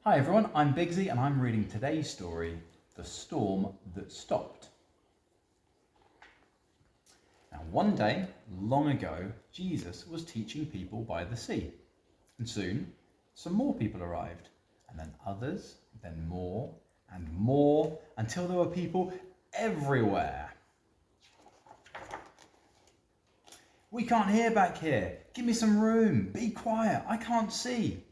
Hi everyone, I'm Bigsy and I'm reading today's story, The Storm That Stopped. Now one day, long ago, Jesus was teaching people by the sea. And soon, some more people arrived, and then others, then more, and more, until there were people everywhere. "We can't hear back here. Give me some room. Be quiet. I can't see."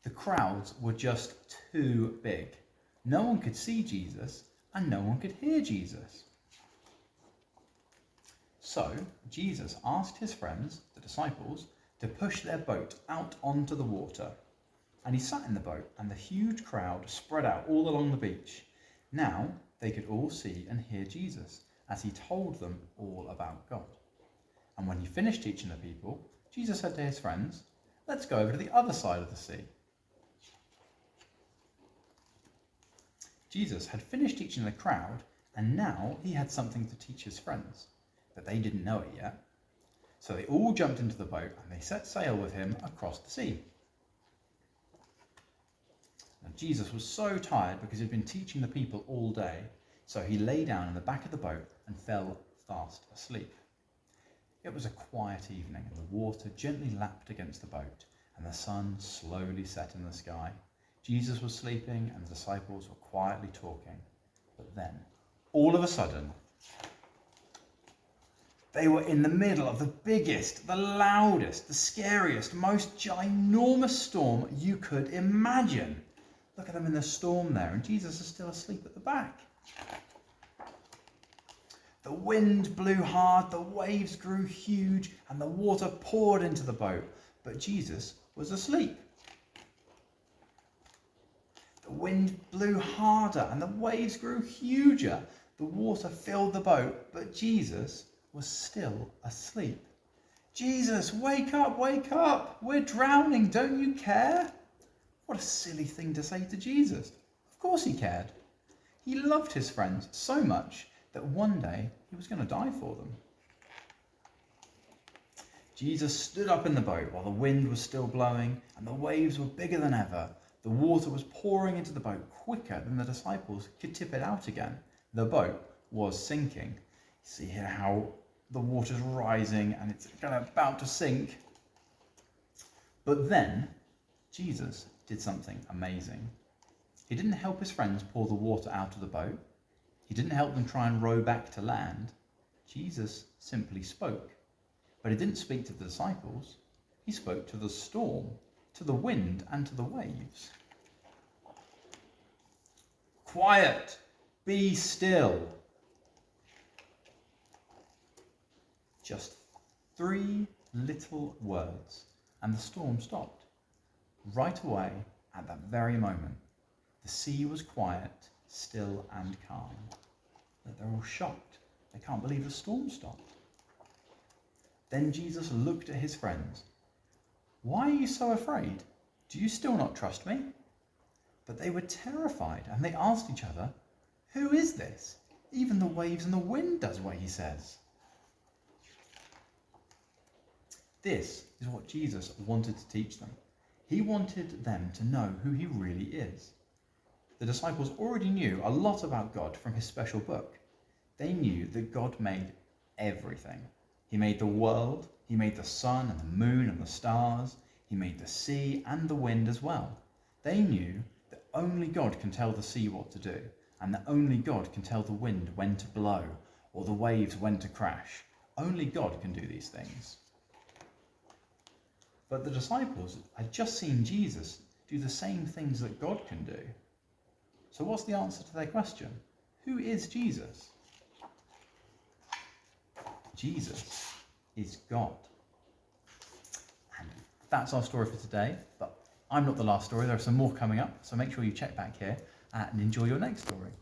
The crowds were just too big. No one could see Jesus and no one could hear Jesus. So Jesus asked his friends, the disciples, to push their boat out onto the water. And he sat in the boat and the huge crowd spread out all along the beach. Now they could all see and hear Jesus as he told them all about God. And when he finished teaching the people, Jesus said to his friends, "Let's go over to the other side of the sea." Jesus had finished teaching the crowd, and now he had something to teach his friends, but they didn't know it yet. So they all jumped into the boat and they set sail with him across the sea. Now, Jesus was so tired because he'd been teaching the people all day, so he lay down in the back of the boat and fell fast asleep. It was a quiet evening and the water gently lapped against the boat and the sun slowly set in the sky. Jesus was sleeping and the disciples were quietly talking. But then, all of a sudden, they were in the middle of the biggest, the loudest, the scariest, most ginormous storm you could imagine. Look at them in the storm there, and Jesus is still asleep at the back. The wind blew hard, the waves grew huge, and the water poured into the boat. But Jesus was asleep. The wind blew harder and the waves grew huger. The water filled the boat, but Jesus was still asleep. "Jesus, wake up, wake up! We're drowning, don't you care?" What a silly thing to say to Jesus. Of course he cared. He loved his friends so much that one day he was going to die for them. Jesus stood up in the boat while the wind was still blowing and the waves were bigger than ever. The water was pouring into the boat quicker than the disciples could tip it out again. The boat was sinking. See here how the water's rising and it's about to sink. But then Jesus did something amazing. He didn't help his friends pour the water out of the boat. He didn't help them try and row back to land. Jesus simply spoke. But he didn't speak to the disciples. He spoke to the storm, to the wind and to the waves. "Quiet! Be still!" Just 3 little words, and the storm stopped. Right away, at that very moment, the sea was quiet, still and calm. But they're all shocked. They can't believe the storm stopped. Then Jesus looked at his friends. "Why are you so afraid? Do you still not trust me?" But they were terrified and they asked each other, "Who is this? Even the waves and the wind does what he says." This is what Jesus wanted to teach them. He wanted them to know who he really is. The disciples already knew a lot about God from his special book. They knew that God made everything. He made the world, he made the sun and the moon and the stars, he made the sea and the wind as well. They knew that only God can tell the sea what to do, and that only God can tell the wind when to blow, or the waves when to crash. Only God can do these things. But the disciples had just seen Jesus do the same things that God can do. So what's the answer to their question? Who is Jesus? Jesus is God. And that's our story for today, but I'm not the last story. There are some more coming up, so make sure you check back here and enjoy your next story.